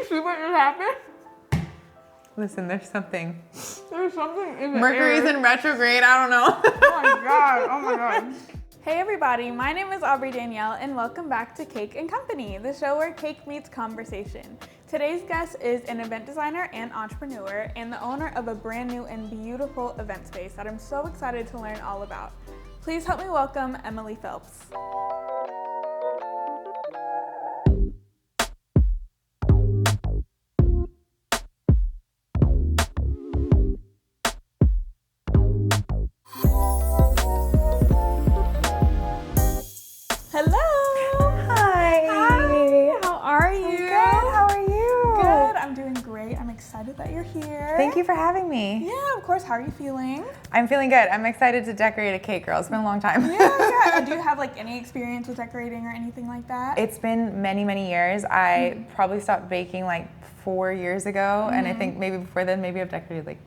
see what just happened? Listen, there's something. There's something in the Mercury's air. in retrograde, I don't know. Oh my god, oh my god. Hey everybody, my name is Aubree Danielle and welcome back to Cake and Company, the show where cake meets conversation. Today's guest is an event designer and entrepreneur and the owner of a brand new and beautiful event space that I'm so excited to learn all about. Please help me welcome Emily Phelps. Hello! Hi! Hi! How are you? Good, how are you? Good, I'm doing great. I'm excited that you're here. Thank you for having me. Yeah, of course. How are you feeling? I'm feeling good. I'm excited to decorate a cake, girl. It's been a long time. Yeah. Do you have like any experience with decorating or anything like that? It's been many, many years. I probably stopped baking like 4 years ago, and I think maybe before then, maybe I've decorated like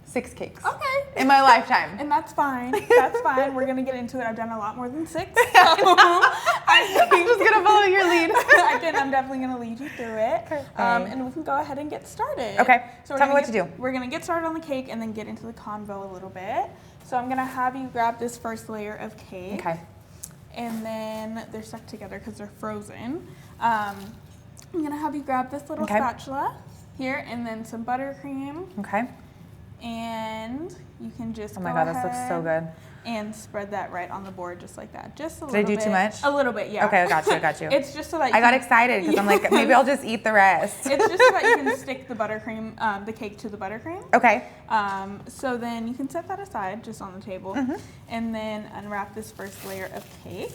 6 cakes. Okay. In my lifetime. And that's fine. That's fine. We're gonna get into it. I've done a lot more than 6. So I'm just gonna follow your lead. I'm definitely gonna lead you through it. And we can go ahead and get started. Okay. So Tell me what to do. We're gonna get started on the cake and then get into the convo a little bit. So I'm gonna have you grab this first layer of cake. Okay. And then they're stuck together because they're frozen. I'm gonna have you grab this little spatula here and then some buttercream. Okay. And you can just Oh my god, this looks so good. And spread that right on the board just like that. Just a little bit. Did I do too much? A little bit, yeah. Okay, I got you. It's just so that I got excited because I'm like, maybe I'll just eat the rest. It's just so that you can stick the buttercream, the cake to the buttercream. Okay. So then you can set that aside just on the table and then unwrap this first layer of cake.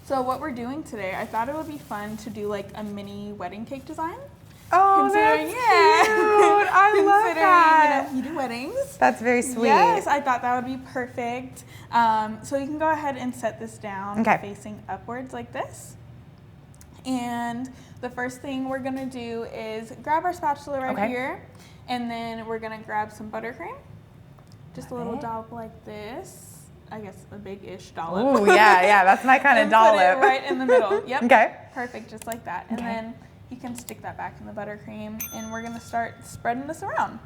So what we're doing today, I thought it would be fun to do like a mini wedding cake design. Oh, that's cute. I love that. You do weddings. That's very sweet. Yes, I thought that would be perfect. So you can go ahead and set this down facing upwards like this. And the first thing we're gonna do is grab our spatula right here, and then we're gonna grab some buttercream. Just a little dollop like this. I guess a big-ish dollop. Oh, yeah, that's my kind of dollop. Put it right in the middle. Yep. Okay. Perfect, just like that. And then you can stick that back in the buttercream, and we're gonna start spreading this around.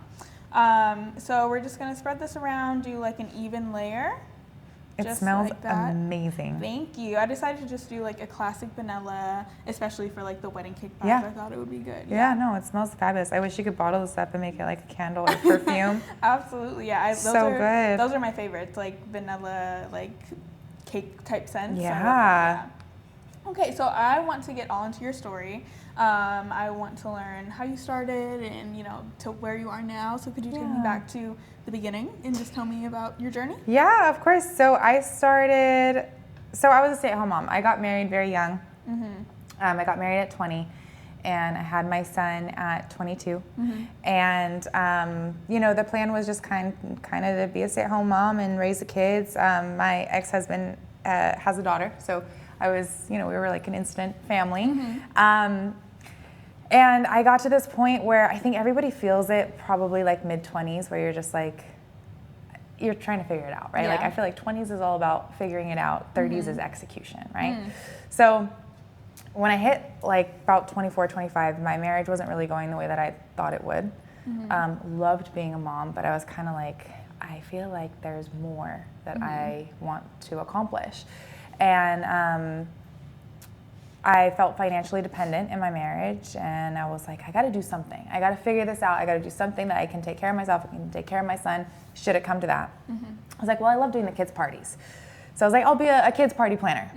So we're just gonna spread this around, do like an even layer. It smells amazing. Thank you. I decided to just do like a classic vanilla, especially for like the wedding cake vibes. I thought it would be good. Yeah, no, it smells fabulous. I wish you could bottle this up and make it like a candle or perfume. Absolutely, yeah. Good. Those are my favorites, like vanilla, like cake type scents. Yeah. Okay, so I want to get all into your story. I want to learn how you started and, to where you are now. So could you take me back to the beginning and just tell me about your journey? Yeah, of course. So I was a stay-at-home mom. I got married very young. I got married at 20 and I had my son at 22. And, the plan was just kind of to be a stay-at-home mom and raise the kids. My ex-husband has a daughter, so I was, we were like an instant family. And I got to this point where I think everybody feels it probably like mid-20s where you're just like, you're trying to figure it out, right? Yeah. Like I feel like 20s is all about figuring it out, 30s is execution, right? So when I hit like about 24, 25, my marriage wasn't really going the way that I thought it would. Loved being a mom, but I was kind of like, I feel like there's more that I want to accomplish. And I felt financially dependent in my marriage, and I was like, I gotta do something. I gotta figure this out. I gotta do something that I can take care of myself, I can take care of my son, should it come to that. I was like, well, I love doing the kids' parties. So I was like, I'll be a kids' party planner.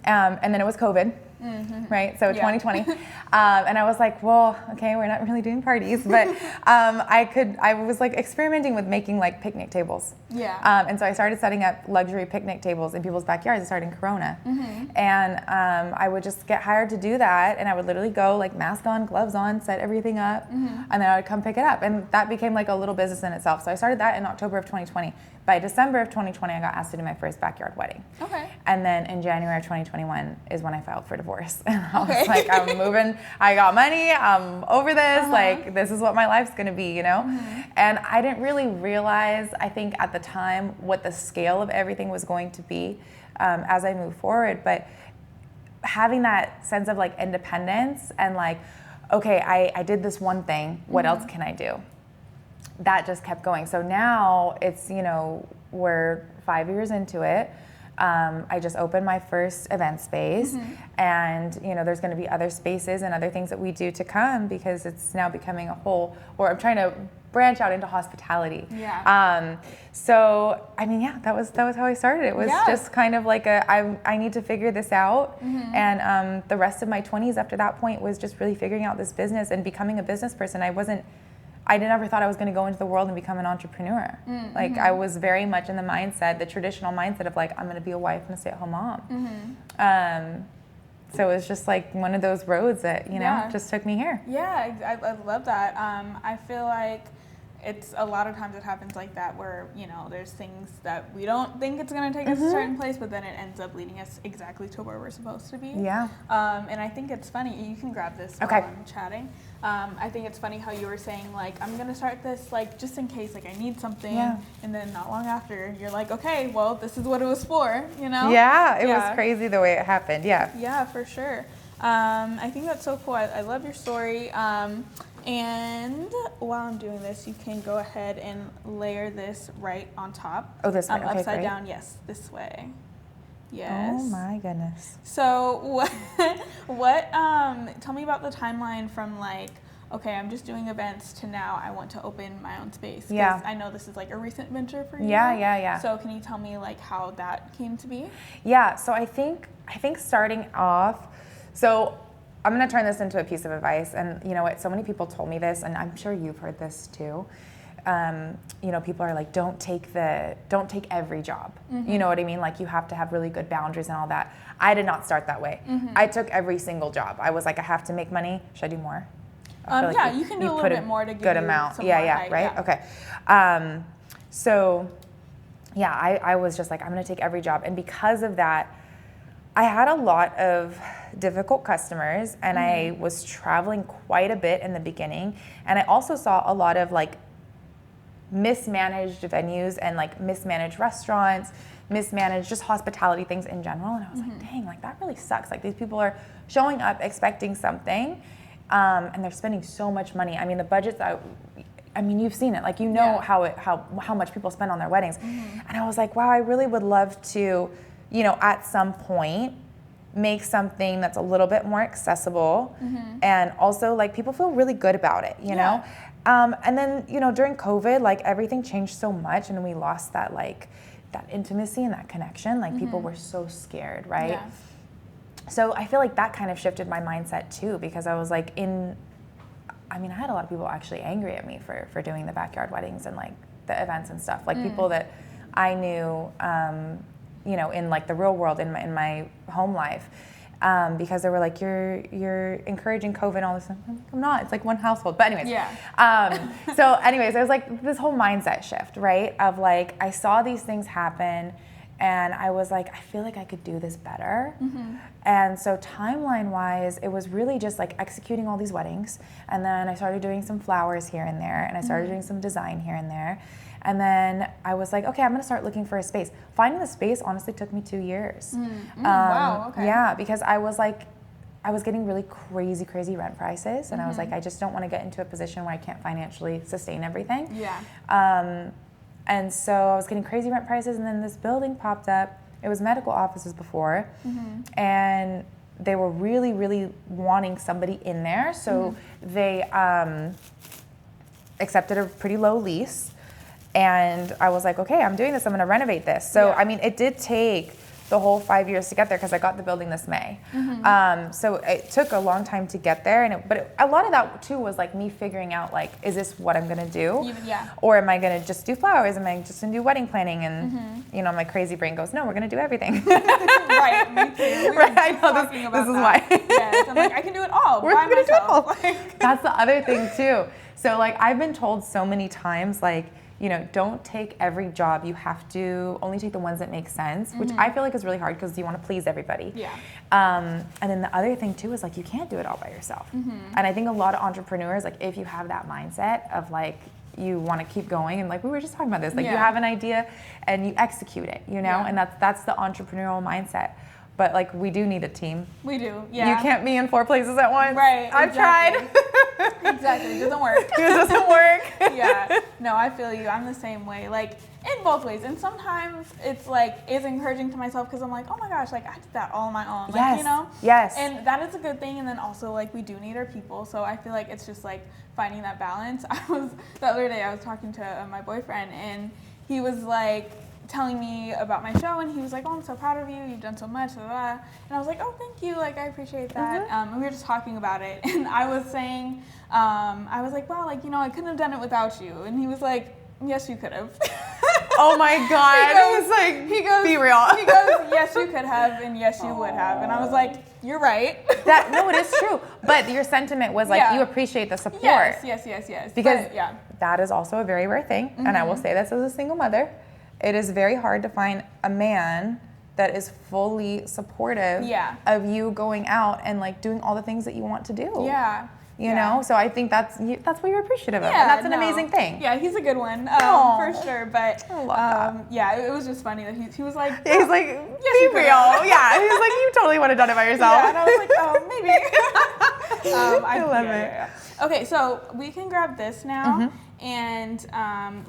And then it was COVID, right? So 2020. And I was like, well, okay, we're not really doing parties, but I was like experimenting with making like picnic tables. Yeah. And so I started setting up luxury picnic tables in people's backyards. I started in Corona. And I would just get hired to do that. And I would literally go like mask on, gloves on, set everything up. And then I would come pick it up. And that became like a little business in itself. So I started that in October of 2020. By December of 2020, I got asked to do my first backyard wedding. Okay. And then in January of 2021 is when I filed for divorce. And I was like, I'm moving, I got money, I'm over this, like this is what my life's gonna be, And I didn't really realize, I think at the time, what the scale of everything was going to be as I moved forward. But having that sense of like independence and like, okay, I did this one thing. What else can I do? That just kept going. So now it's, you know, we're 5 years into it. I just opened my first event space, and you know, there's going to be other spaces and other things that we do to come, because it's now becoming a whole, or I'm trying to branch out into hospitality. Yeah. So I mean, yeah, that was how I started. It was just kind of like I need to figure this out, and the rest of my 20s after that point was just really figuring out this business and becoming a business person. I never thought I was going to go into the world and become an entrepreneur. Like, I was very much in the mindset, the traditional mindset of like, I'm going to be a wife and a stay-at-home mom. So it was just like one of those roads that, you know, just took me here. Yeah, I love that. I feel like it's a lot of times it happens like that, where, you know, there's things that we don't think it's going to take us a certain place, but then it ends up leading us exactly to where we're supposed to be. Yeah. And I think it's funny, you can grab this while I'm chatting. I think it's funny how you were saying, like, I'm going to start this, like, just in case, like, I need something. And then not long after, you're like, okay, well, this is what it was for, you know? Yeah, it was crazy the way it happened. Yeah. Yeah, for sure. I think that's so cool. I love your story. And while I'm doing this, you can go ahead and layer this right on top. Oh, this way. Okay, upside great. down. Yes, this way. Yes. Oh my goodness. So what tell me about the timeline from like, okay, I'm just doing events to now I want to open my own space. 'Cause I know this is like a recent venture for you. Yeah. So can you tell me like how that came to be? Yeah, so I think starting off, so I'm going to turn this into a piece of advice, and you know what, so many people told me this, and I'm sure you've heard this too. You know, people are like, don't take every job. You know what I mean? Like, you have to have really good boundaries and all that. I did not start that way. I took every single job. I was like, I have to make money. Should I do more? Like you can do a little bit more to get good amount. Some Yeah, more height, right? Okay. So yeah, I was just like, I'm going to take every job. And because of that, I had a lot of difficult customers, and I was traveling quite a bit in the beginning. And I also saw a lot of like mismanaged venues and like mismanaged restaurants, mismanaged just hospitality things in general. And I was like, dang, like that really sucks. Like, these people are showing up expecting something, and they're spending so much money. I mean, the budgets I mean, you've seen it. Like, you know how much people spend on their weddings. And I was like, wow, I really would love to, you know, at some point make something that's a little bit more accessible, and also like people feel really good about it, you know? And then, you know, during COVID, like everything changed so much, and we lost that like that intimacy and that connection. Like people were so scared, right? Yeah. So I feel like that kind of shifted my mindset too, because I was like I had a lot of people actually angry at me for doing the backyard weddings and like the events and stuff. Like people that I knew, you know, in like the real world, in my home life, because they were like, you're encouraging COVID and all this. I'm like, I'm not. It's like one household. But anyways, so anyways, it was like this whole mindset shift, right? Of like, I saw these things happen, and I was like, I feel like I could do this better. And so timeline-wise, it was really just like executing all these weddings, and then I started doing some flowers here and there, and I started doing some design here and there. And then I was like, okay, I'm gonna start looking for a space. Finding the space honestly took me 2 years. Wow, okay. Yeah, because I was getting really crazy rent prices, and I was like, I just don't wanna get into a position where I can't financially sustain everything. Yeah. And so I was getting crazy rent prices, and then this building popped up. It was medical offices before, and they were really wanting somebody in there. So they accepted a pretty low lease. And I was like, okay, I'm doing this. I'm going to renovate this. So, I mean, it did take the whole 5 years to get there, because I got the building this May. So it took a long time to get there. But a lot of that too was like me figuring out, like, is this what I'm going to do? Or am I going to just do flowers? Am I just going to do wedding planning? And, you know, my crazy brain goes, no, we're going to do everything. Right, me too. Right, I know, this is why. Yes, I'm like, I can do it all by myself. Do it all. That's the other thing too. So like, I've been told so many times, like, you know, don't take every job. You have to only take the ones that make sense, which I feel like is really hard, because you want to please everybody. Yeah. And then the other thing too is like, you can't do it all by yourself. And I think a lot of entrepreneurs, like, if you have that mindset of like, you want to keep going, and like we were just talking about this, like you have an idea and you execute it, you know, and that's the entrepreneurial mindset. but like we do need a team. We do, yeah. You can't be in 4 places at once. Right, I've tried. Exactly, it doesn't work. It doesn't work. Yeah, no, I feel you. I'm the same way, like in both ways. And sometimes it's like, it's encouraging to myself because I'm like, oh my gosh, like I did that all on my own. Like, yes. you know? Yes. And that is a good thing. And then also like we do need our people. So I feel like it's just like finding that balance. The other day I was talking to my boyfriend and he was like telling me about my show and he was like, oh, I'm so proud of you. You've done so much. Blah, blah. And I was like, oh, thank you. Like, I appreciate that. And we were just talking about it. And I was saying, I was like, well, like, you know, I couldn't have done it without you. And he was like, yes, you could have. Oh my God. He goes, be real. He goes, yes, you could have, and yes, you would have. And I was like, you're right. No, it is true. But your sentiment was like, you appreciate the support. Yes. Because but, that is also a very rare thing. And I will say this as a single mother. It is very hard to find a man that is fully supportive of you going out and like doing all the things that you want to do. Yeah. You know, so I think that's what you're appreciative of, and that's an amazing thing. Yeah, he's a good one, for sure. But I love that. It was just funny that he was like, he's like, be real. Yeah, he was like, you totally would have done it by yourself. Yeah, and I was like, oh, maybe. I love it. Yeah. Okay, so we can grab this now, and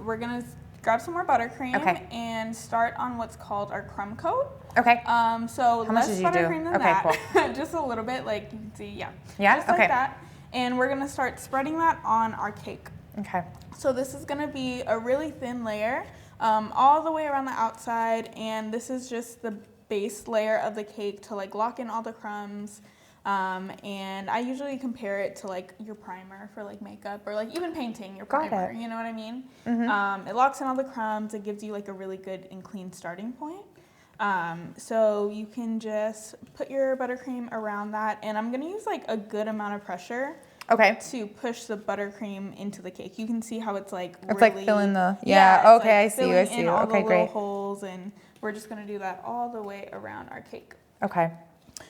we're gonna grab some more buttercream and start on what's called our crumb coat. Okay. So how much did you do? Buttercream than that. Cool. Just a little bit, like you can see, Yeah. Just like that. And we're gonna start spreading that on our cake. Okay. So this is gonna be a really thin layer, all the way around the outside, and this is just the base layer of the cake to like lock in all the crumbs. And I usually compare it to like your primer for like makeup or like even painting your primer. You know what I mean? It locks in all the crumbs. It gives you like a really good and clean starting point. So you can just put your buttercream around that, and I'm gonna use like a good amount of pressure to push the buttercream into the cake. You can see how it's like it's really, like filling the like I see you. All Okay, the great. little holes, and we're just gonna do that all the way around our cake. Okay.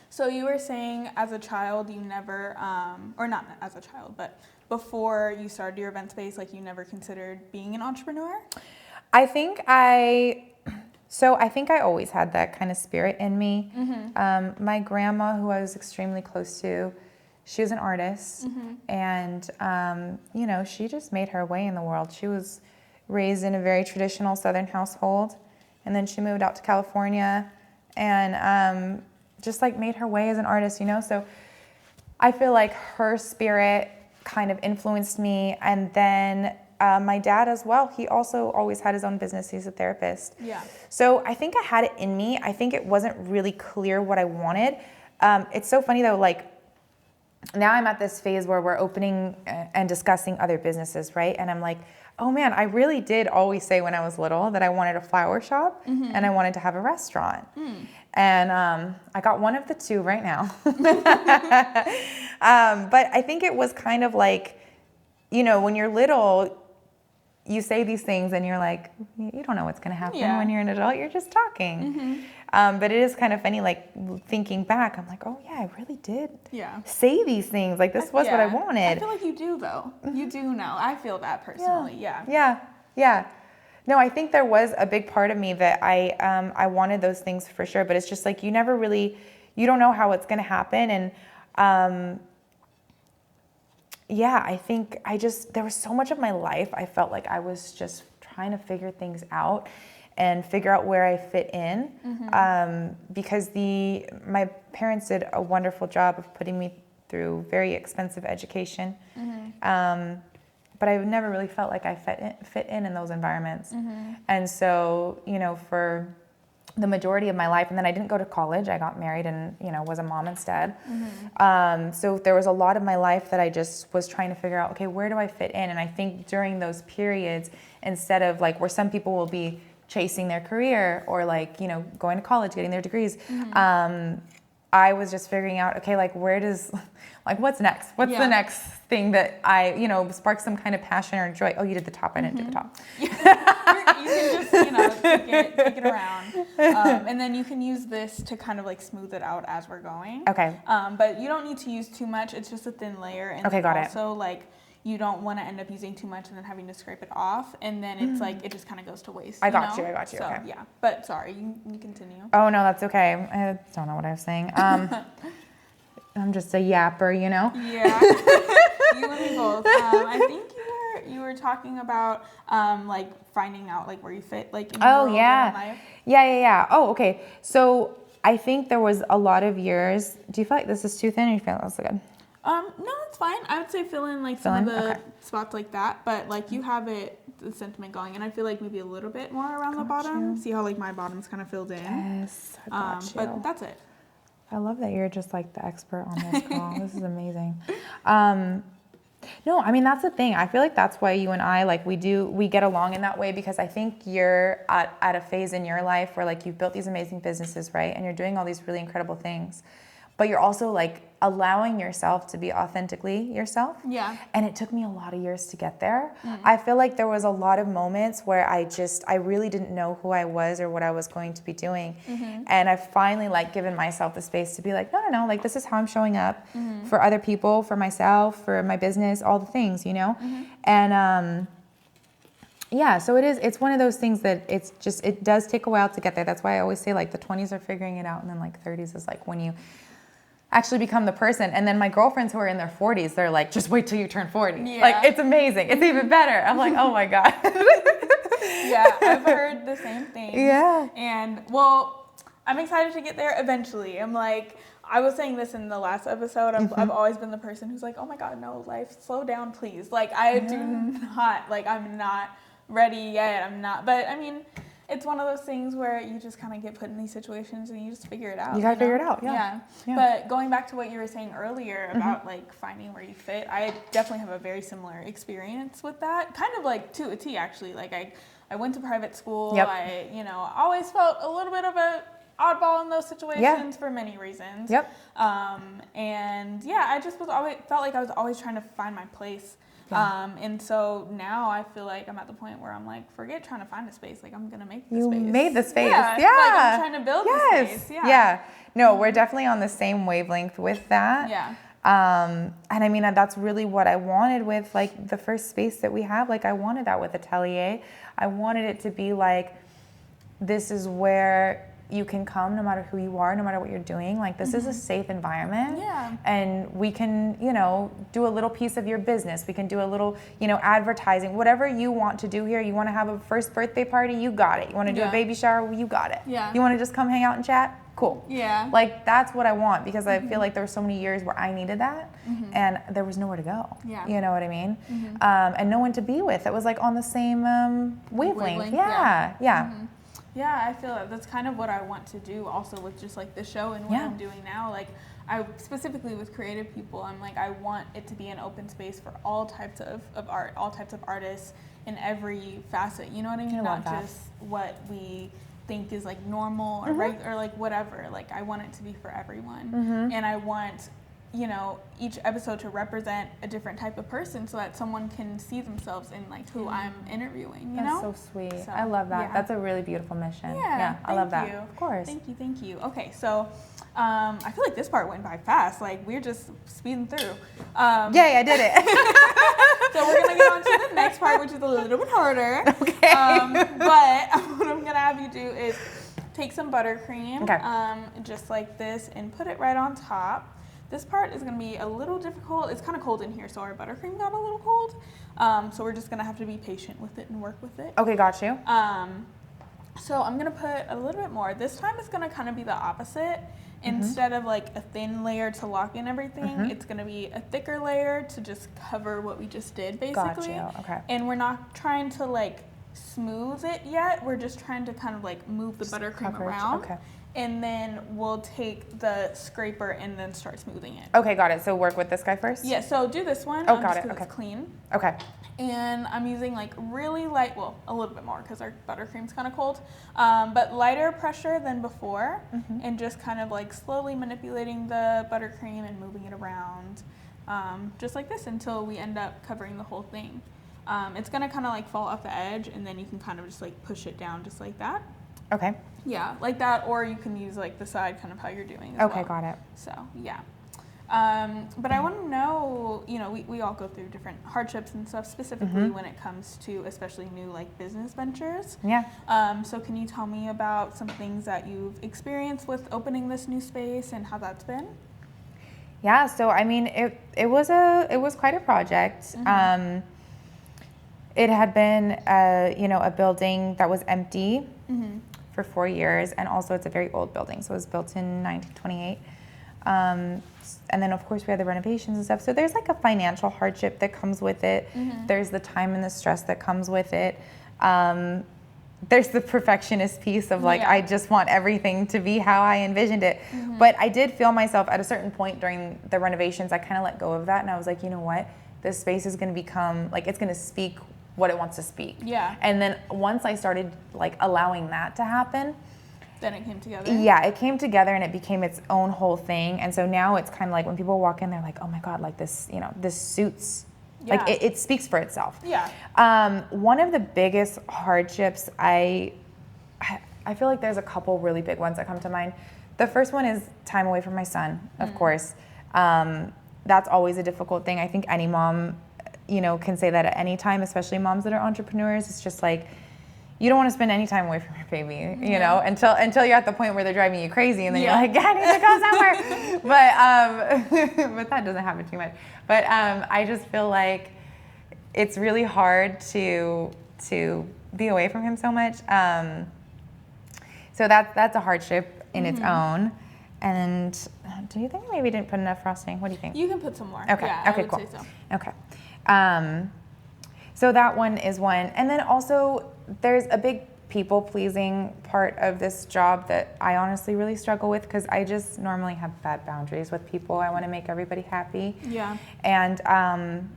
So you were saying as a child you never, or not as a child, but before you started your event space, like you never considered being an entrepreneur? I think I always had that kind of spirit in me. My grandma, who I was extremely close to, she was an artist, and you know, she just made her way in the world. She was raised in a very traditional Southern household, and then she moved out to California, and just like made her way as an artist, you know? So I feel like her spirit kind of influenced me. And then my dad as well, he also always had his own business. He's a therapist. Yeah. So I think I had it in me. I think it wasn't really clear what I wanted. It's so funny though, like now I'm at this phase where we're opening and discussing other businesses, right? And I'm like, oh man, I really did always say when I was little that I wanted a flower shop and I wanted to have a restaurant. And I got one of the two right now. But I think it was kind of like, you know, when you're little, you say these things and you're like, you don't know what's going to happen when you're an adult. You're just talking. But it is kind of funny, like thinking back, I'm like, oh yeah, I really did say these things. Like this was what I wanted. I feel like you do though. You do know. I feel that personally. Yeah. No, I think there was a big part of me that I wanted those things for sure, but it's just like you never really, you don't know how it's going to happen. And I think there was so much of my life I felt like I was just trying to figure things out and figure out where I fit in, because my parents did a wonderful job of putting me through very expensive education. But I never really felt like I fit in those environments. And so, you know, for the majority of my life, and then I didn't go to college, I got married and, you know, was a mom instead. So there was a lot of my life that I just was trying to figure out, okay, where do I fit in? And I think during those periods, instead of like where some people will be chasing their career or like, you know, going to college, getting their degrees, I was just figuring out, okay, like what's next? What's the next thing that I, you know, sparks some kind of passion or joy? Oh, you did the top, I didn't do the top. You can just, you know, take it around. And then you can use this to kind of like smooth it out as we're going. Okay. But you don't need to use too much. It's just a thin layer. And okay, got also, like, you don't want to end up using too much and then having to scrape it off, and then it's like it just kind of goes to waste. I got you. So, okay. Yeah, but sorry, you continue. Oh no, that's okay. I don't know what I was saying. I'm just a yapper, you know. Yeah, you and me both. I think you were talking about like finding out like where you fit like in the world and in life. Yeah. Oh, okay. So I think there was a lot of years. Do you feel like this is too thin, or you feel like that's good? No, it's fine. I would say fill in like some of the spots like that, but like you have the sentiment going, and I feel like maybe a little bit more around the bottom. See how like my bottom's kind of filled in. Yes, I got you. But that's it. I love that you're just like the expert on this call. This is amazing. No, I mean, that's the thing. I feel like that's why you and I, like, we get along in that way, because I think you're at a phase in your life where like you've built these amazing businesses, right? And you're doing all these really incredible things, but you're also like allowing yourself to be authentically yourself. Yeah. And it took me a lot of years to get there. I feel like there was a lot of moments where I really didn't know who I was or what I was going to be doing. And I finally like given myself the space to be like, no, like this is how I'm showing up for other people, for myself, for my business, all the things, you know? And yeah, so it's one of those things that it does take a while to get there. That's why I always say like the 20s are figuring it out, and then like 30s is like when you actually become the person. And then my girlfriends who are in their 40s, they're like, just wait till you turn 40. Yeah. Like, it's amazing. It's even better. I'm like, oh my God. Yeah, I've heard the same thing. Yeah. And well, I'm excited to get there eventually. I'm like, I was saying this in the last episode. I've always been the person who's like, oh my God, no, life, slow down, please. Like, I'm not ready yet. I'm not. But I mean, it's one of those things where you just kind of get put in these situations and you just figure it out. You gotta figure it out, yeah. But going back to what you were saying earlier about like finding where you fit, I definitely have a very similar experience with that. Kind of like to a T, actually. Like I went to private school. I, always felt a little bit of a oddball in those situations for many reasons. And yeah, I just felt like I was always trying to find my place. And so now I feel like I'm at the point where I'm like, forget trying to find a space. Like, I'm going to make the space. You made the space. Yeah. Like, I'm trying to build the space. Yeah. No, we're definitely on the same wavelength with that. Yeah. And I mean, that's really what I wanted with like the first space that we have. Like, I wanted that with Atelier. I wanted it to be like, this is where you can come no matter who you are, no matter what you're doing. Like, this is a safe environment. Yeah. And we can, do a little piece of your business. We can do a little, advertising, whatever you want to do here. You want to have a first birthday party, you got it. You want to do a baby shower, you got it. Yeah. You want to just come hang out and chat? Cool. Yeah. Like, that's what I want, because I feel like there were so many years where I needed that and there was nowhere to go. Yeah. You know what I mean? And no one to be with. It was like on the same wavelength. Yeah. Yeah, I feel that's kind of what I want to do also with just like the show and what I'm doing now. Like, I specifically with creative people, I'm like, I want it to be an open space for all types of art, all types of artists in every facet. You know what I mean? Not just what we think is like normal or or like whatever. Like, I want it to be for everyone. And I want each episode to represent a different type of person so that someone can see themselves in like who I'm interviewing, That's so sweet. So, I love that. That's a really beautiful mission. Yeah, I love that. Of course. Thank you. Okay, so I feel like this part went by fast. Like, we're just speeding through. Yay, I did it. So we're going to get on to the next part, which is a little bit harder. Okay. But what I'm going to have you do is take some buttercream, just like this, and put it right on top. This part is going to be a little difficult. It's kind of cold in here, so our buttercream got a little cold. So we're just going to have to be patient with it and work with it. Okay, got you. So I'm going to put a little bit more. This time it's going to kind of be the opposite. Instead of like a thin layer to lock in everything, it's going to be a thicker layer to just cover what we just did, basically. Got you. Okay. And we're not trying to like smooth it yet. We're just trying to kind of like move the buttercream around. Okay. And then we'll take the scraper and then start smoothing it. Okay, got it. So work with this guy first? Yeah, so do this one. Oh, got it. Okay. It's clean. Okay. And I'm using like really light, well, a little bit more because our buttercream's kind of cold, but lighter pressure than before, and just kind of like slowly manipulating the buttercream and moving it around, just like this until we end up covering the whole thing. It's gonna kind of like fall off the edge, and then you can kind of just like push it down just like that. Okay. Yeah, like that, or you can use like the side, kind of how you're doing as okay, well. Got it. So, yeah. But I want to know, you know, we all go through different hardships and stuff, specifically when it comes to especially new like business ventures. Yeah. So can you tell me about some things that you've experienced with opening this new space and how that's been? Yeah, so I mean, it was quite a project. It had been a building that was empty for 4 years, and also it's a very old building, so it was built in 1928. And then of course we had the renovations and stuff. So there's like a financial hardship that comes with it. There's the time and the stress that comes with it. There's the perfectionist piece of like, I just want everything to be how I envisioned it. But I did feel myself at a certain point during the renovations, I kind of let go of that. And I was like, you know what? This space is going to become like, it's going to speak what it wants to speak. Yeah. And then once I started like allowing that to happen, then it came together? Yeah, it came together and it became its own whole thing. And so now it's kind of like when people walk in, they're like, oh my God, like this, you know, this suits. Yeah. Like it speaks for itself. Yeah. One of the biggest hardships, I feel like there's a couple really big ones that come to mind. The first one is time away from my son, of course. That's always a difficult thing. I think any mom, you know, can say that at any time, especially moms that are entrepreneurs. It's just like, you don't want to spend any time away from your baby, you know, until you're at the point where they're driving you crazy, and then you're like, I need to go somewhere. But that doesn't happen too much. But I just feel like it's really hard to be away from him so much. So that's a hardship in its own. And do you think I maybe didn't put enough frosting? What do you think? You can put some more. Okay. Yeah, Okay. I would Cool. say so. Okay. So that one is one. And then also there's a big people pleasing part of this job that I honestly really struggle with, because I just normally have bad boundaries with people. I want to make everybody happy. Yeah. And,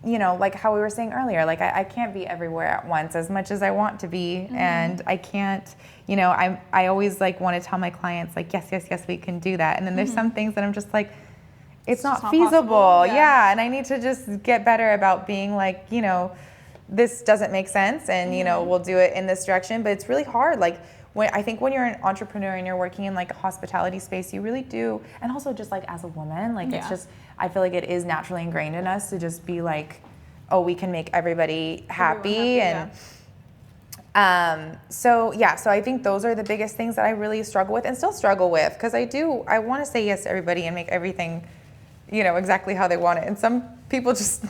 you know, like how we were saying earlier, like I can't be everywhere at once as much as I want to be. And I can't, you know, I always like want to tell my clients like, yes, we can do that. And then there's some things that I'm just like, it's not feasible. Yeah. And I need to just get better about being like, you know, this doesn't make sense, and you know, we'll do it in this direction. But it's really hard. Like I think when you're an entrepreneur and you're working in like a hospitality space, you really do. And also just like as a woman, like it's just, I feel like it is naturally ingrained in us to just be like, oh, we can make everybody happy. So I think those are the biggest things that I really struggle with and still struggle with, because I want to say yes to everybody and make everything, you know, exactly how they want it. And some people just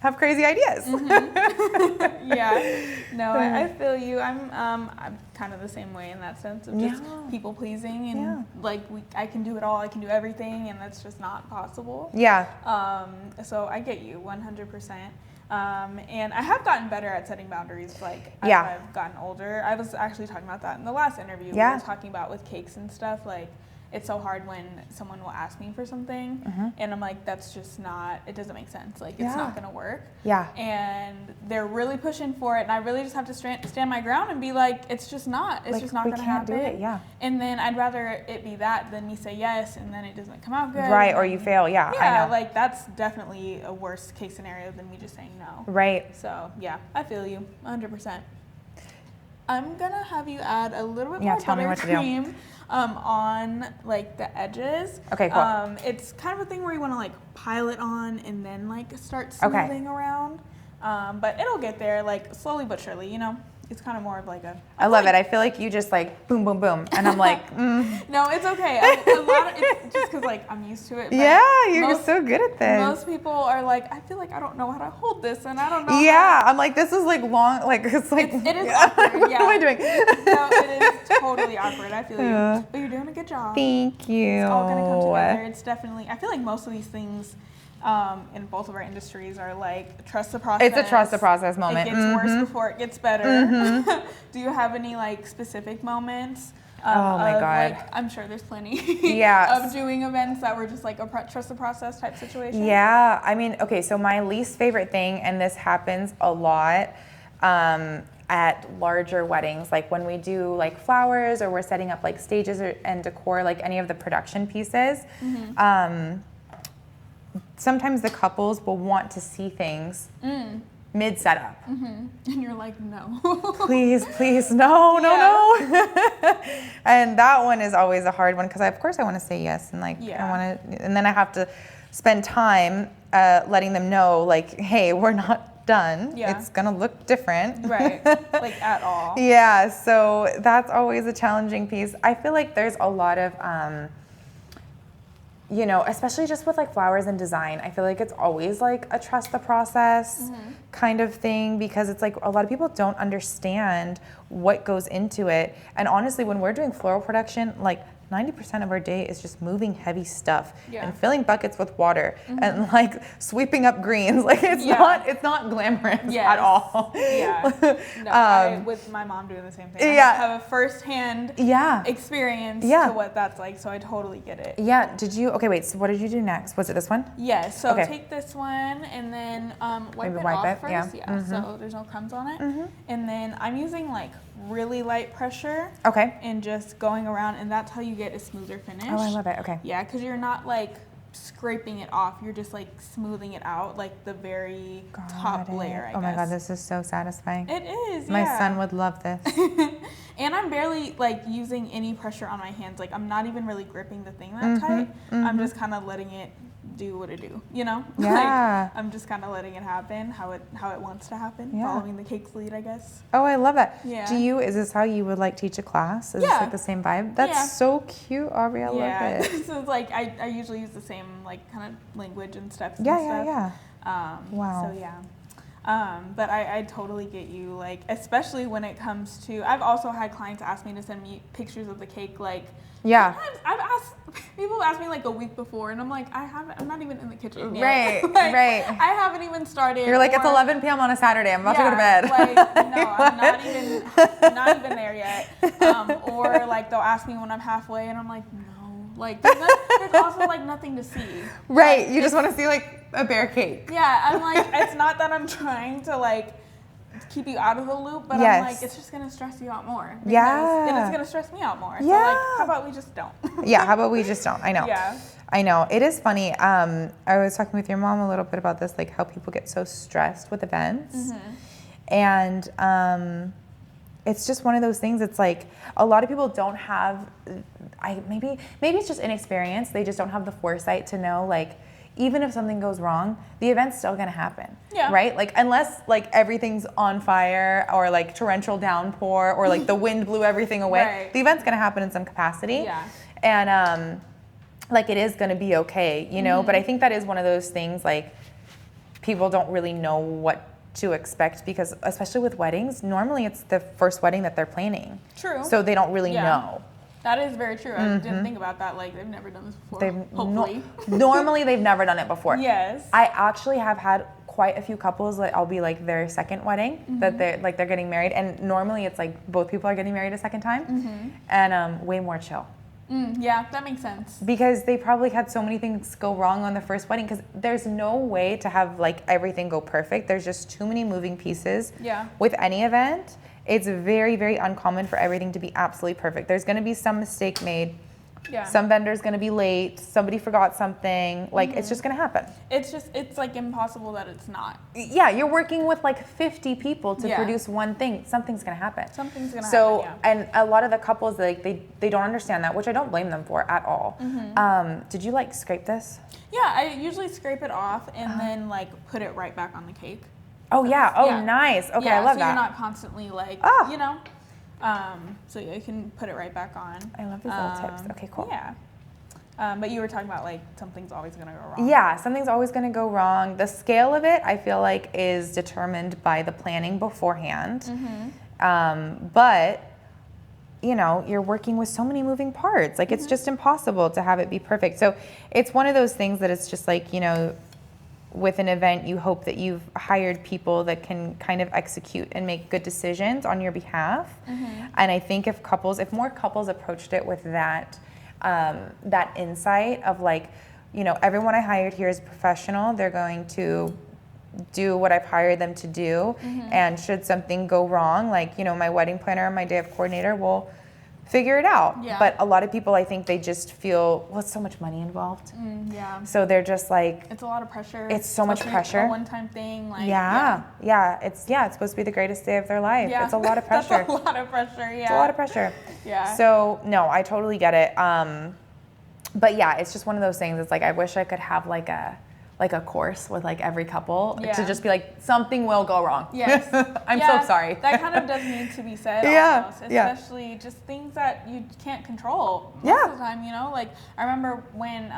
have crazy ideas. Yeah. No, I feel you. I'm kind of the same way in that sense of just people pleasing, and like I can do it all. I can do everything, and that's just not possible. Yeah. So I get you 100%. And I have gotten better at setting boundaries, like as I've gotten older. I was actually talking about that in the last interview. We were talking about with cakes and stuff, like it's so hard when someone will ask me for something and I'm like, that's just not, it doesn't make sense. Like it's not going to work. Yeah. And they're really pushing for it. And I really just have to stand my ground and be like, it's just not going to happen. Do it. Yeah. And then I'd rather it be that than me say yes and then it doesn't come out good. Right. Or you fail. Yeah. Yeah. I know. Like that's definitely a worse case scenario than me just saying no. Right. So yeah, I feel you 100%. I'm going to have you add a little bit more buttercream on like the edges. Okay, cool. It's kind of a thing where you want to like pile it on and then like start smoothing around. But it'll get there like slowly but surely, you know. It's kind of more of like a... I love it. I feel like you just like boom, boom, boom. And I'm like, No, it's okay. It's just because like I'm used to it. But yeah, you're so good at this. Most people are like, I feel like I don't know how to hold this and I don't know I'm like, this is like long, like it's like... It is awkward, yeah. What am I doing? No, it is totally awkward. I feel you. But you're doing a good job. Thank you. It's all going to come together. It's definitely... I feel like most of these things... in both of our industries are like trust the process. It's a trust the process moment. It gets worse before it gets better. Do you have any like specific moments? Oh my God. Like, I'm sure there's plenty of doing events that were just like a trust the process type situation. Yeah, I mean, okay, so my least favorite thing, and this happens a lot at larger weddings, like when we do like flowers or we're setting up like stages and decor, like any of the production pieces. Sometimes the couples will want to see things mid setup. And you're like, no. Please, no. And that one is always a hard one because of course I want to say yes and like I want to, and then I have to spend time letting them know like, hey, we're not done. Yeah. It's gonna look different. Right. Like at all. Yeah. So that's always a challenging piece. I feel like there's a lot of you know, especially just with like flowers and design, I feel like it's always like a trust the process kind of thing because it's like a lot of people don't understand what goes into it. And honestly, when we're doing floral production, like 90% of our day is just moving heavy stuff and filling buckets with water and like sweeping up greens. Like it's not glamorous at all. Yeah. No, with my mom doing the same thing. I have a first-hand experience to what that's like, so I totally get it. Yeah. Okay, wait, so what did you do next? Was it this one? Yes. So take this one and then wipe it off first. Yeah. So there's no crumbs on it. And then I'm using like really light pressure. Okay. And just going around, and that's how you get a smoother finish. Oh, I love it. Okay. Yeah, because you're not like scraping it off. You're just like smoothing it out, like the very top layer, I guess. Oh my God, this is so satisfying. It is, My son would love this. And I'm barely like using any pressure on my hands. Like I'm not even really gripping the thing that tight. I'm just kind of letting it do what it do, you know? Yeah. Like, I'm just kind of letting it happen how it wants to happen, following the cake's lead, I guess. Oh, I love that. Yeah. Is this how you would like teach a class? Is this like the same vibe? That's so cute, Aubree. I love it. So it's like I usually use the same like kind of language and steps and stuff. Yeah. Wow. So yeah. But I totally get you, like, especially when it comes to, I've also had clients ask me to send me pictures of the cake, like, sometimes people ask me like a week before, and I'm like, I'm not even in the kitchen yet. Right. I haven't even started. You're like, it's 11 p.m. on a Saturday. I'm about to go to bed. Like, no, I'm not even there yet. Or like they'll ask me when I'm halfway, and I'm like, no. Like there's also like nothing to see. Right. Like, you just want to see like a bare cake. Yeah. I'm like, it's not that I'm trying to like keep you out of the loop, but I'm like, it's just gonna stress you out more. And it's gonna stress me out more. So like, how about we just don't? How about we just don't? I know. Yeah. I know. It is funny. I was talking with your mom a little bit about this, like how people get so stressed with events. And it's just one of those things. It's like a lot of people don't have, maybe it's just inexperience. They just don't have the foresight to know, like, even if something goes wrong, the event's still gonna happen, right? Like unless like everything's on fire or like torrential downpour or like the wind blew everything away, the event's gonna happen in some capacity. And like it is gonna be okay, you know? But I think that is one of those things like people don't really know what to expect because especially with weddings, normally it's the first wedding that they're planning. True. So they don't really know. That is very true. I didn't think about that. Like, they've never done this before. Hopefully. Normally, they've never done it before. Yes. I actually have had quite a few couples that I'll be like their second wedding that they're getting married, and normally it's like both people are getting married a second time, and way more chill. Yeah, that makes sense. Because they probably had so many things go wrong on the first wedding because there's no way to have like everything go perfect. There's just too many moving pieces with any event. It's very, very uncommon for everything to be absolutely perfect. There's going to be some mistake made. Some vendor's going to be late. Somebody forgot something. Like, it's just going to happen. It's like impossible that it's not. Yeah, you're working with like 50 people to produce one thing. Something's going to happen. Something's going to happen, and a lot of the couples, like, they don't understand that, which I don't blame them for at all. Did you like scrape this? Yeah, I usually scrape it off and then like put it right back on the cake. Oh, yeah. Oh, nice. Okay, I love that. So you're not constantly like, you know. So you can put it right back on. I love these little tips. Okay, cool. Yeah. But you were talking about like something's always going to go wrong. Yeah, something's always going to go wrong. The scale of it, I feel like, is determined by the planning beforehand. But, you know, you're working with so many moving parts. Like, it's just impossible to have it be perfect. So it's one of those things that it's just like, you know, with an event, you hope that you've hired people that can kind of execute and make good decisions on your behalf. And I think if more couples approached it with that, that insight of like, you know, everyone I hired here is professional. They're going to do what I've hired them to do. And should something go wrong, like, you know, my wedding planner and my day of coordinator will figure it out. Yeah. But a lot of people, I think they just feel, well, it's so much money involved. Yeah. So they're just like, it's a lot of pressure. It's so much pressure. A one-time thing. Like, It's supposed to be the greatest day of their life. Yeah. It's a lot of pressure. That's a lot of pressure. Yeah. It's a lot of pressure. Yeah. So no, I totally get it. But yeah, it's just one of those things. It's like, I wish I could have like a course with like every couple to just be like, something will go wrong. Yes. I'm so sorry. That kind of does need to be said almost, especially just things that you can't control most of the time, you know? Like, I remember when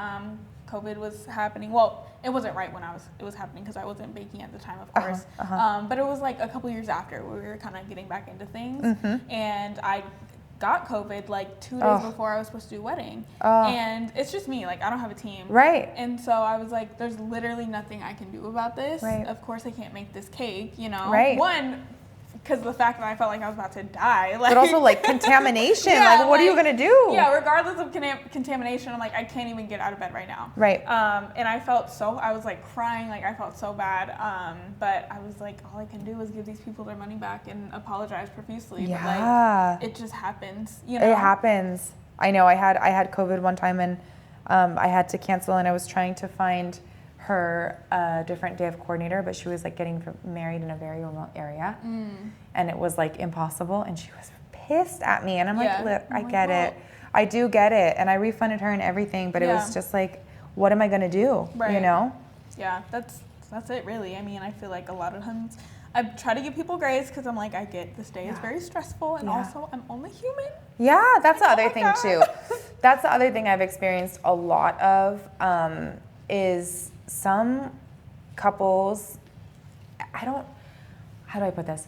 COVID was happening. Well, it wasn't right when it was happening because I wasn't baking at the time, of course. But it was like a couple years after where we were kind of getting back into things. And I got COVID like 2 days before I was supposed to do a wedding. And it's just me, like I don't have a team. Right. And so I was like, there's literally nothing I can do about this. Right. Of course I can't make this cake, you know. Right. One, because the fact that I felt like I was about to die. Like, but also like contamination. Like what are you going to do? Yeah, regardless of contamination, I'm like, I can't even get out of bed right now. Right. And I was like crying, like I felt so bad. But I was like, all I can do is give these people their money back and apologize profusely. Yeah. But like, it just happens, you know? It happens. I know I had COVID one time and I had to cancel and I was trying to find her a different day of coordinator, but she was like getting married in a very remote area and it was like impossible and she was pissed at me and I'm like, look, I get it. I do get it. And I refunded her and everything, but it was just like, what am I going to do? Right. You know? Yeah, that's it really. I mean, I feel like a lot of times I try to give people grace because I'm like, I get this day is very stressful and also I'm only human. Yeah, that's the other thing too. That's the other thing I've experienced a lot of is some couples, how do I put this?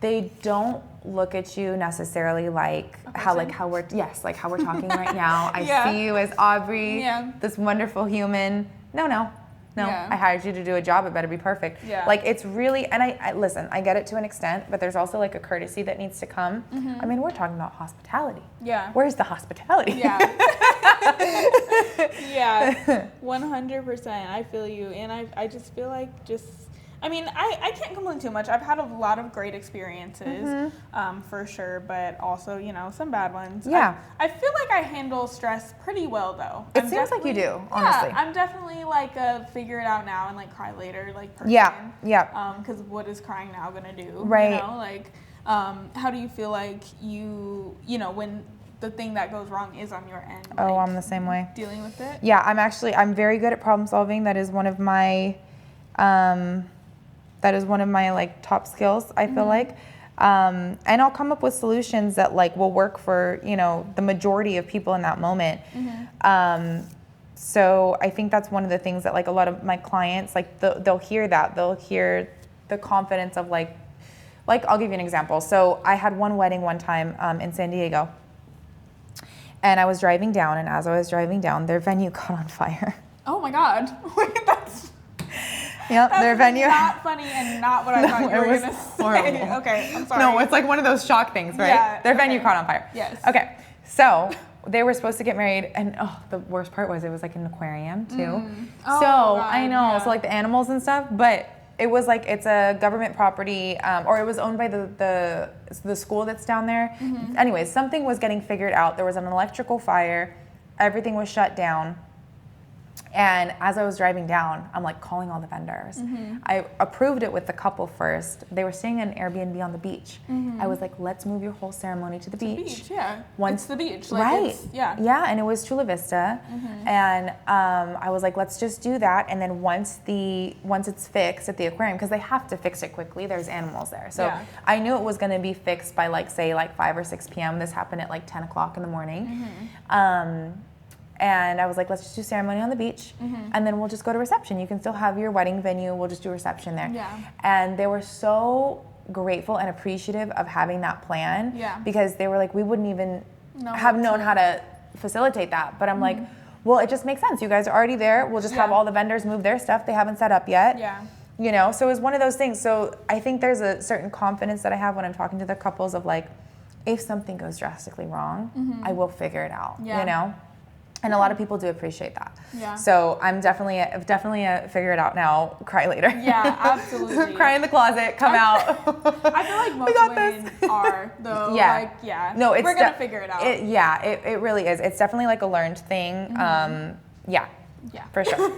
They don't look at you necessarily like how we're talking right now. I see you as Aubree, this wonderful human. No. I hired you to do a job. It better be perfect. Yeah. Like it's really, and I listen, I get it to an extent, but there's also like a courtesy that needs to come. I mean, we're talking about hospitality. Yeah. Where's the hospitality? Yeah. Yeah. 100%. I feel you. And I just feel like I can't complain too much. I've had a lot of great experiences, for sure, but also, you know, some bad ones. Yeah. I feel like I handle stress pretty well, though. It seems like you do, honestly. Yeah, I'm definitely like a figure it out now and like cry later, like person. Yeah. Because what is crying now gonna do? Right. You know, like, how do you feel like you know, when the thing that goes wrong is on your end? Oh, I'm the same way. Dealing with it? Yeah, I'm very good at problem solving. That is one of my, like top skills, I feel like. And I'll come up with solutions that like will work for, you know, the majority of people in that moment. So I think that's one of the things that like a lot of my clients, like they'll hear that. They'll hear the confidence of like I'll give you an example. So I had one wedding one time in San Diego. And I was driving down, and as I was driving down, their venue caught on fire. Oh my God. Wait, that's their venue. Not funny and not what I thought you were going to say. Okay, I'm sorry. No, it's like one of those shock things, right? Yeah, their venue caught on fire. Yes. Okay, so they were supposed to get married, and the worst part was it was like an aquarium too. Oh, so God, I know, so like the animals and stuff, but it was like it's a government property, or it was owned by the school that's down there. Anyways, something was getting figured out. There was an electrical fire. Everything was shut down. And as I was driving down, I'm like calling all the vendors. I approved it with the couple first. They were staying in an Airbnb on the beach. I was like, let's move your whole ceremony to the beach. Yeah. It's the beach. Like right. Yeah, and it was Chula Vista. And I was like, let's just do that. And then once it's fixed at the aquarium, because they have to fix it quickly, there's animals there. So I knew it was going to be fixed by like 5 or 6 p.m. This happened at like 10 o'clock in the morning. And I was like, let's just do ceremony on the beach, and then we'll just go to reception. You can still have your wedding venue. We'll just do reception there. Yeah. And they were so grateful and appreciative of having that plan. Yeah. Because they were like, we wouldn't even have known how to facilitate that. But I'm like, well, it just makes sense. You guys are already there. We'll just have all the vendors move their stuff. They haven't set up yet. Yeah. You know, so it was one of those things. So I think there's a certain confidence that I have when I'm talking to the couples of like, if something goes drastically wrong, I will figure it out. Yeah. You know. And a lot of people do appreciate that. Yeah. So I'm definitely figure it out now, cry later. Yeah, absolutely. Cry in the closet, come out. I feel like most women are, though. Yeah. Like, yeah. No, we're going to figure it out. It really is. It's definitely like a learned thing. Yeah. Yeah. For sure.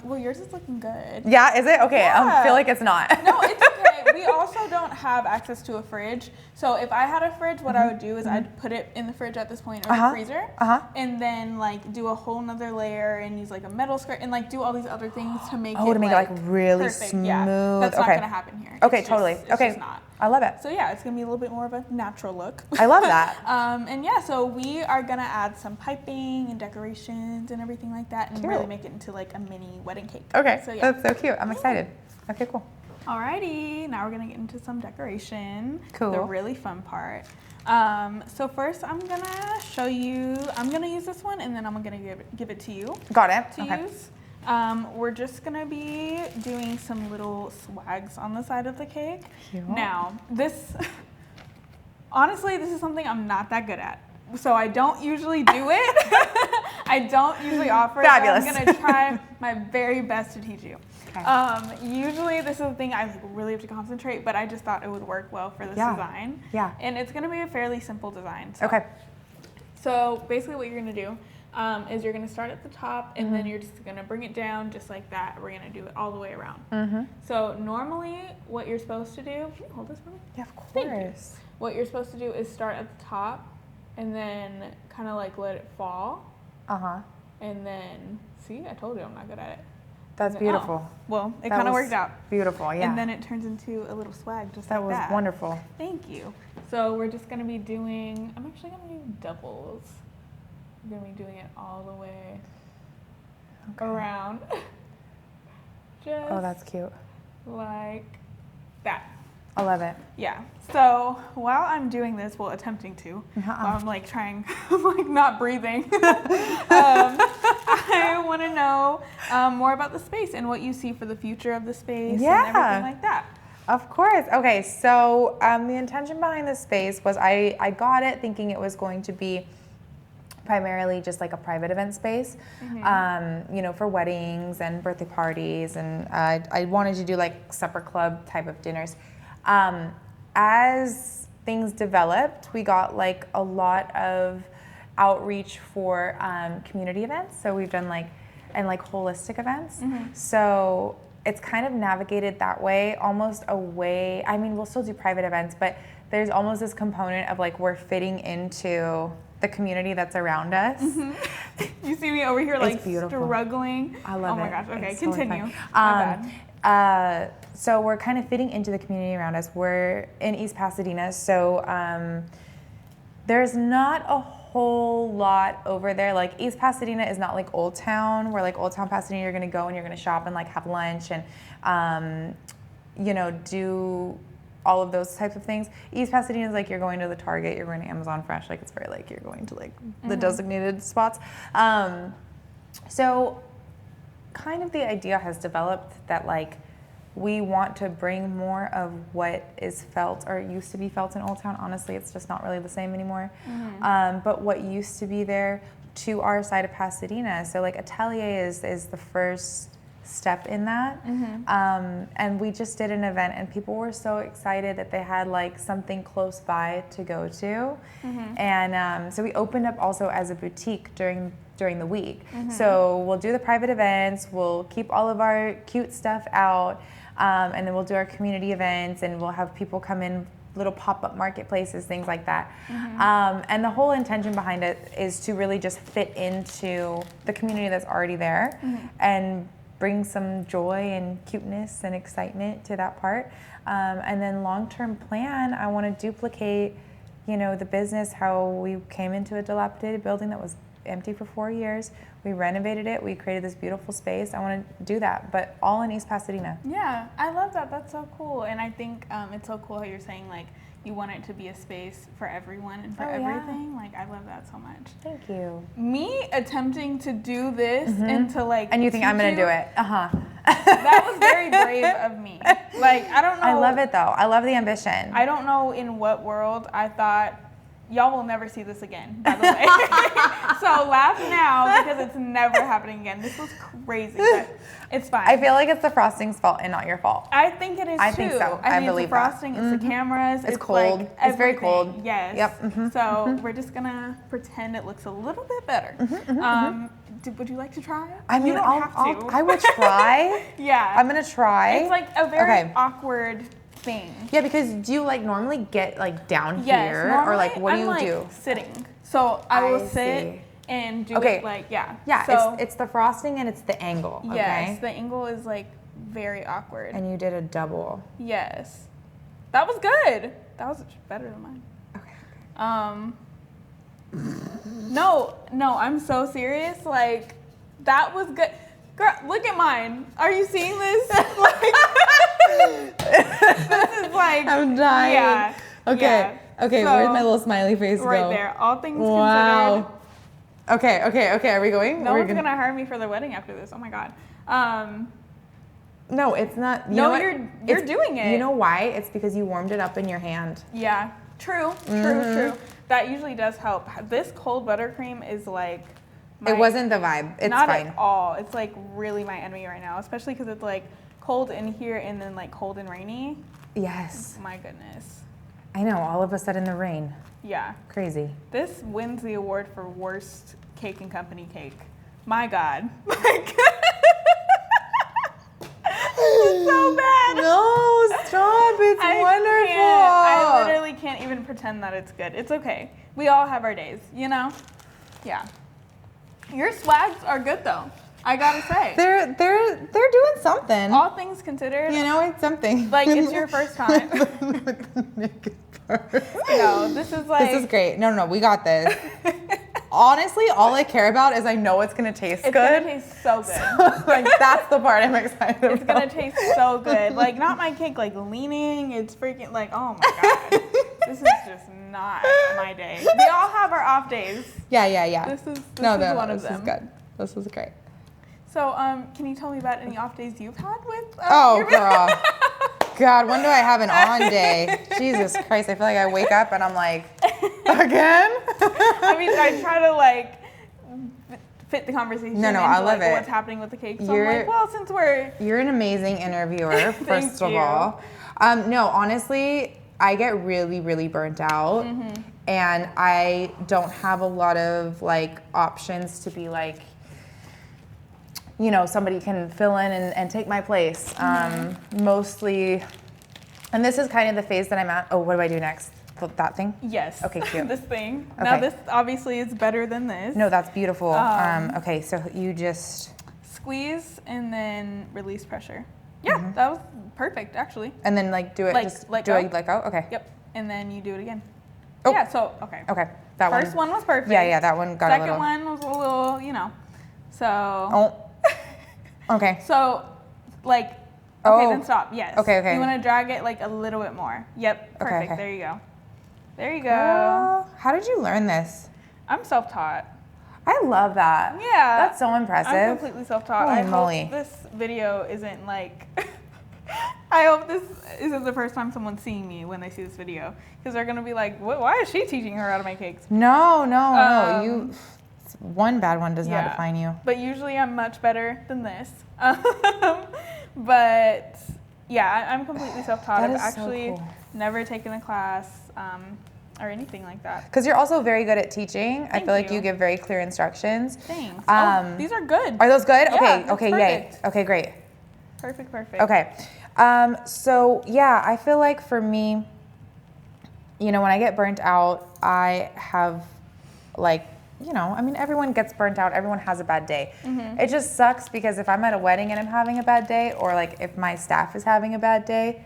Well, yours is looking good. Yeah, is it? Okay, Yeah. I feel like it's not. No, it's okay. We also don't have access to a fridge. So if I had a fridge, what I would do is I'd put it in the fridge at this point, or the freezer, and then like do a whole nother layer and use like a metal skirt and like do all these other things to make it like really perfect. Smooth. Yeah, that's not gonna happen here. Okay, it's totally. Just, okay, just not. I love it. So yeah, it's gonna be a little bit more of a natural look. I love that. And yeah, so we are gonna add some piping and decorations and everything like that, and really make it into like a mini wedding cake. Okay, so yeah, that's so cute. I'm excited. Okay, cool. Alrighty, now we're gonna get into some decoration. Cool. The really fun part. So first I'm gonna show you, I'm gonna use this one and then I'm gonna give it to you. Got it. To use. We're just gonna be doing some little swags on the side of the cake. Cute. Now, honestly, this is something I'm not that good at. So I don't usually do it. I don't usually offer Fabulous. it. I'm gonna try my very best to teach you. Okay. Usually this is the thing I really have to concentrate, but I just thought it would work well for this design. Yeah. And it's gonna be a fairly simple design. So. Okay. So basically what you're gonna do is you're gonna start at the top and then you're just gonna bring it down just like that. We're gonna do it all the way around. So normally what you're supposed to do, can you hold this for me? Yeah, of course. Thank you. What you're supposed to do is start at the top and then kind of like let it fall. And then, see, I told you I'm not good at it. That's beautiful. Well, it kind of worked out. Beautiful, yeah. And then it turns into a little swag just like that. That was wonderful. Thank you. So we're just going to be doing, I'm actually going to do doubles. We're going to be doing it all the way around. Just that's cute. like that. I love it. Yeah. So while I'm doing this, well, attempting to, while I'm like trying, I'm like not breathing. I want to know more about the space and what you see for the future of the space and everything like that. Of course. Okay. So the intention behind this space was I got it thinking it was going to be primarily just like a private event space, for weddings and birthday parties, and I wanted to do like supper club type of dinners. As things developed, we got like a lot of outreach for community events. So we've done like holistic events. So it's kind of navigated that way, almost a way. I mean, we'll still do private events, but there's almost this component of like we're fitting into the community that's around us. You see me over here like struggling. I love it. Oh my gosh. Okay, continue. My bad. So we're kind of fitting into the community around us. We're in East Pasadena, so there's not a whole lot over there. Like East Pasadena is not like Old Town, where like Old Town Pasadena you're gonna go and you're gonna shop and like have lunch and do all of those types of things. East Pasadena is like you're going to the Target, you're going to Amazon Fresh, like it's very like you're going to like the designated spots. So kind of the idea has developed that like we want to bring more of what is felt or used to be felt in Old Town. Honestly, it's just not really the same anymore. But what used to be there to our side of Pasadena. So like Atelier is the first step in that. And we just did an event and people were so excited that they had like something close by to go to. And so we opened up also as a boutique during the week. So we'll do the private events, we'll keep all of our cute stuff out, and then we'll do our community events and we'll have people come in, little pop-up marketplaces, things like that. And the whole intention behind it is to really just fit into the community that's already there and bring some joy and cuteness and excitement to that part. And then long-term plan, I want to duplicate, the business, how we came into a dilapidated building that was empty for 4 years. We renovated it. We created this beautiful space. I want to do that, but all in East Pasadena. Yeah, I love that. That's so cool. And I think it's so cool how you're saying like you want it to be a space for everyone and for everything. Like I love that so much. Thank you. Me attempting to do this and to like and you think I'm going to do it. That was very brave of me. Like I don't know. I love it though. I love the ambition. I don't know in what world I thought y'all will never see this again, by the way. So laugh now because it's never happening again. This was crazy, but it's fine. I feel like it's the frosting's fault and not your fault. I think it is too. I think so. I mean, believe it's the frosting, that. it's the cameras. It's cold. Like it's very cold. Yes. Yep. So we're just gonna pretend it looks a little bit better. Would you like to try? I mean, you don't have to. I would try. Yeah. I'm gonna try. It's like a very awkward thing. Yeah, because do you like normally get like down Yes, here normally or like what do you I'm do? like sitting. So I will sit see. and do it like Yeah, so, it's the frosting and it's the angle. Okay? Yes, the angle is like very awkward. And you did a double. Yes. That was good. That was better than mine. Okay. No, I'm so serious. Like, that was good. Girl, look at mine. Are you seeing this? Like, this is like, I'm dying. Yeah. Okay. Yeah. Okay, So, where's my little smiley face go? Right there. All things Wow. considered. Okay. Are we going? No one's going to hire me for the wedding after this. Oh my God. No, it's not. You no, know what? you're doing it. You know why? It's because you warmed it up in your hand. Yeah. True. That usually does help. This cold buttercream is like. It wasn't the vibe. It's not fine. At all. It's like really my enemy right now, especially because it's like cold in here and then like cold and rainy. Yes. My goodness. I know. All of a sudden, the rain. Yeah. Crazy. This wins the award for worst cake and company cake. My God. It's so bad. No, stop. It's wonderful. I literally can't even pretend that it's good. It's okay. We all have our days, you know? Yeah. Your swags are good though. I gotta say. They're doing something. All things considered. You know, it's something. Like it's your first time. No, this is like. This is great. No, we got this. Honestly, all I care about is I know it's gonna taste good. It's gonna taste so good. Like that's the part I'm excited about. It's gonna taste so good. Like not my cake, like leaning. It's freaking like, oh my God. This is just not my day. We all have our off days. Yeah. This is one of them. This is good. This is great. So, can you tell me about any off days you've had with? Oh, girl. God, when do I have an on day? Jesus Christ, I feel like I wake up and I'm like, again? I mean, I try to like fit the conversation into I love like, it. what's happening with the cake. So I'm like, well, since we're... You're an amazing interviewer, first of you. all. No, honestly, I get really, really burnt out. And I don't have a lot of like options to be like, you know, somebody can fill in and take my place. Mostly, and this is kind of the phase that I'm at. Oh, what do I do next? That thing? Yes. Okay, cute. This thing. Okay. Now this obviously is better than this. No, that's beautiful. Okay, so you just... Squeeze and then release pressure. Yeah, that was perfect actually. And then like do it, like, just let do go. it like, oh, okay. Yep, and then you do it again. Oh. Yeah, so, okay. Okay, that First one was perfect. Yeah, that one got Second a little... one was a little, you know, so. Oh. Okay. So, like, okay, then stop. Yes. Okay. You want to drag it like a little bit more. Yep. Perfect. Okay. There you go. There you go. How did you learn this? I'm self-taught. I love that. Yeah. That's so impressive. I'm completely self-taught. Holy I moly. hope this video isn't like. I hope this isn't the first time someone's seeing me when they see this video, because they're gonna be like, "Why is she teaching her how to make cakes?" No. You. One bad one does not define you. But usually I'm much better than this. But yeah, I'm completely self-taught. I've actually so cool. never taken a class or anything like that. Because you're also very good at teaching. I feel like you. you give very clear instructions. Thanks. These are good. Are those good? Yeah, Okay, yay. perfect. Okay, great. Perfect. Okay. So yeah, I feel like for me, you know, when I get burnt out, I have like, you know, I mean, everyone gets burnt out. Everyone has a bad day. It just sucks because if I'm at a wedding and I'm having a bad day, or like if my staff is having a bad day,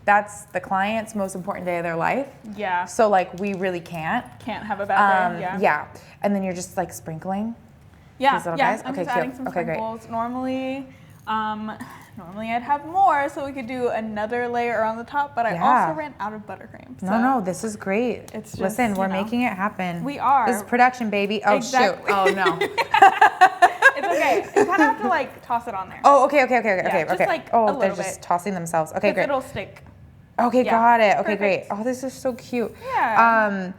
that's the client's most important day of their life. Yeah. So like we really can't have a bad day. Yeah. And then you're just like sprinkling. Yeah. These little Yeah. guys? I'm Okay, just cute. adding some Okay, great. sprinkles. Normally I'd have more, so we could do another layer on the top, but I also ran out of buttercream. So No, this is great. It's just, listen, we're making it happen. We are. This is production, baby. Oh, Exactly. shoot. Oh, no. It's okay. You kind of have to like toss it on there. Oh, okay. just like oh, a they're little just bit. tossing themselves. Okay, great. It'll stick. Okay, Yeah. got it. Okay, Perfect. great. Oh, this is so cute. Yeah.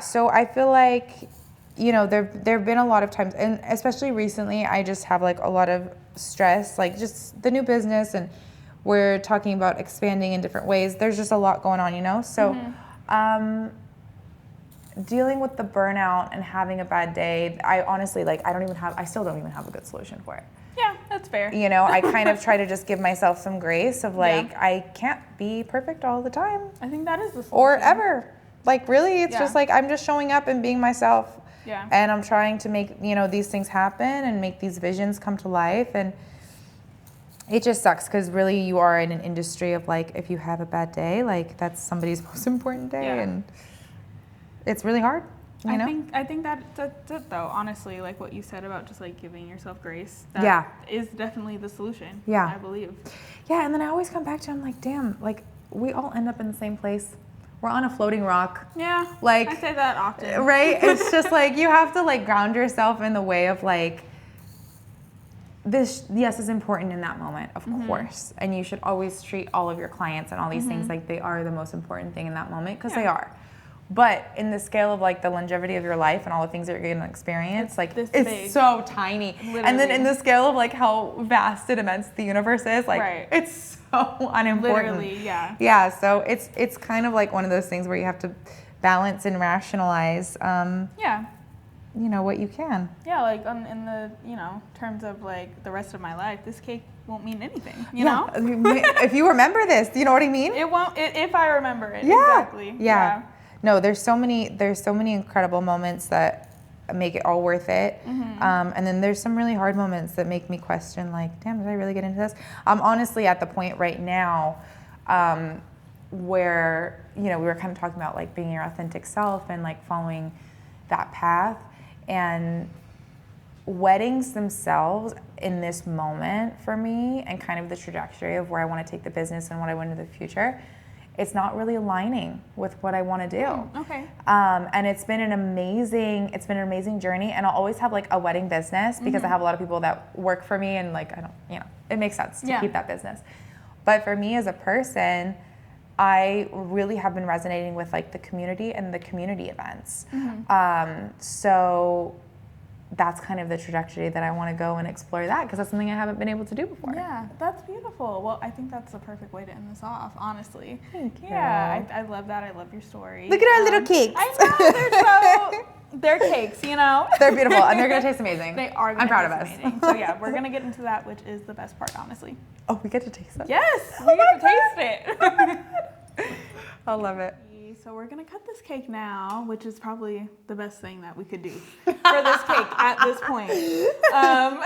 So I feel like, there've been a lot of times, and especially recently, I just have like a lot of stress, like just the new business, and we're talking about expanding in different ways. There's just a lot going on. So, dealing with the burnout and having a bad day, I honestly, like, I still don't even have a good solution for it. Yeah, that's fair. I kind of try to just give myself some grace of like, I can't be perfect all the time. I think that is the solution. Or ever. Like, really, it's Yeah. just like, I'm just showing up and being myself. Yeah. And I'm trying to make, these things happen and make these visions come to life. And it just sucks because really you are in an industry of like, if you have a bad day, like that's somebody's most important day. Yeah. And it's really hard. I think that's it though, honestly, like what you said about just like giving yourself grace. Yeah. Is definitely the solution. Yeah. I believe. Yeah, and then I always come back to, I'm like, damn, like we all end up in the same place. We're on a floating rock. Yeah. Like, I say that often. Right? It's just like you have to like ground yourself in the way of like, this, yes, is important in that moment, of course. And you should always treat all of your clients and all these things like they are the most important thing in that moment, because they are. But in the scale of like the longevity of your life and all the things that you're going to experience, like it's big. so tiny. Literally. And then in the scale of like how vast and immense the universe is, like it's so unimportant. Literally, yeah. Yeah, so it's kind of like one of those things where you have to balance and rationalize what you can. Yeah, like in the, terms of like the rest of my life, this cake won't mean anything, you know? If you remember this, do you know what I mean? It won't, if I remember it, yeah. exactly. Yeah. No, there's so many incredible moments that make it all worth it. And then there's some really hard moments that make me question, like, damn, did I really get into this? I'm honestly at the point right now where, we were kind of talking about like being your authentic self and like following that path. And weddings themselves in this moment for me and kind of the trajectory of where I want to take the business and what I want in the future, it's not really aligning with what I want to do. Okay. And it's been an amazing journey. And I'll always have like a wedding business because I have a lot of people that work for me and like, I don't, it makes sense to keep that business. But for me as a person, I really have been resonating with like the community and the community events. So that's kind of the trajectory that I want to go and explore that, because that's something I haven't been able to do before. Yeah, that's beautiful. Well, I think that's the perfect way to end this off, honestly. Thank you. Yeah, I love that. I love your story. Look at our little cakes. I know, they're cakes, They're beautiful, and they're going to taste amazing. They are going I'm to proud of taste us. amazing. So yeah, we're going to get into that, which is the best part, honestly. Oh, we get to taste it? Yes, we get to taste it. I love it. So we're gonna cut this cake now, which is probably the best thing that we could do for this cake at this point. But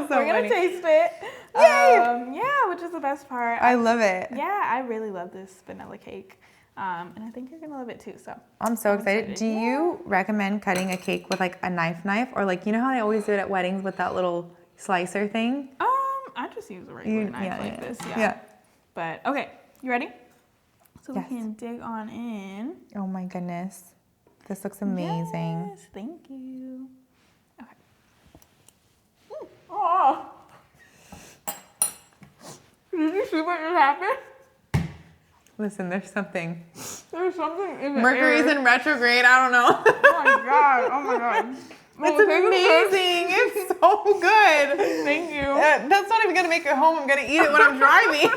we're gonna taste it. Yeah, which is the best part. I love it. Yeah, I really love this vanilla cake. And I think you're gonna love it too. So I'm so excited. Do you recommend cutting a cake with like a knife, or like how they always do it at weddings with that little slicer thing? I just use a regular knife this. Yeah. But okay. You ready? So we can dig on in. Oh my goodness. This looks amazing. Yes, thank you. Okay. Oh. Did you see what just happened? Listen, there's something. There's something in the Mercury's air. in retrograde. I don't know. Oh my god. Oh my god. It's amazing. It's so good. Thank you. That's not even going to make it home. I'm going to eat it when I'm driving.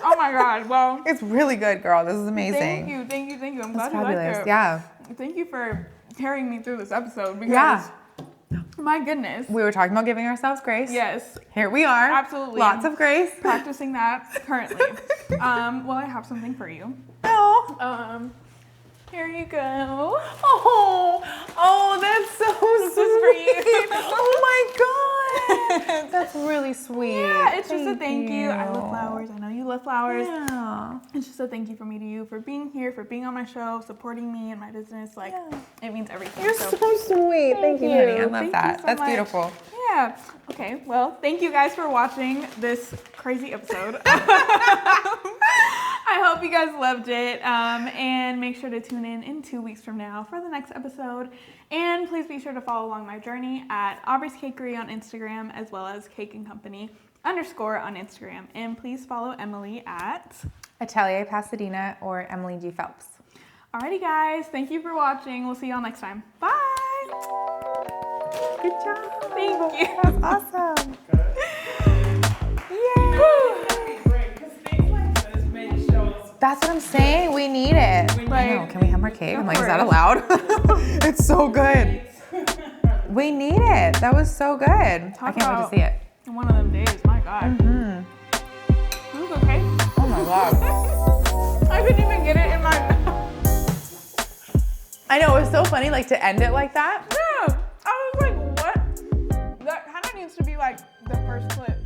Oh my god. Well, it's really good, girl. This is amazing. Thank you. I'm That's glad you liked it. Yeah. Thank you for carrying me through this episode because my goodness. We were talking about giving ourselves grace. Yes. Here we are. Absolutely. Lots of grace. Practicing that currently. Well, I have something for you. Oh. Here you go. Oh, that's so This is for you. Oh my god. That's really sweet. Yeah, it's just a thank you. I love flowers. I know you love flowers. Yeah. It's just a thank you from me to you for being here, for being on my show, supporting me and my business. Like, it means everything. You're so sweet. Thank you, honey. I love that. So That's much. beautiful. Yeah. Okay. Well, thank you guys for watching this crazy episode. I hope you guys loved it. And make sure to tune in 2 weeks from now for the next episode. And please be sure to follow along my journey at Aubree's Cakery on Instagram, as well as Cake & Company on Instagram. And please follow Emily at Atelier Pasadena or Emily G. Phelps. Alrighty guys, thank you for watching. We'll see you all next time. Bye! Good job. Thank you. That was awesome. That's what I'm saying. We need it. I know. Can we have more cake? I'm like, is that allowed? It's so good. We need it. That was so good. I can't wait to see it. One of them days, my God. Mm-hmm. Is this okay? Oh my God. I couldn't even get it in my mouth. I know, it was so funny, like, to end it like that. Yeah. I was like, what? That kind of needs to be like the first clip.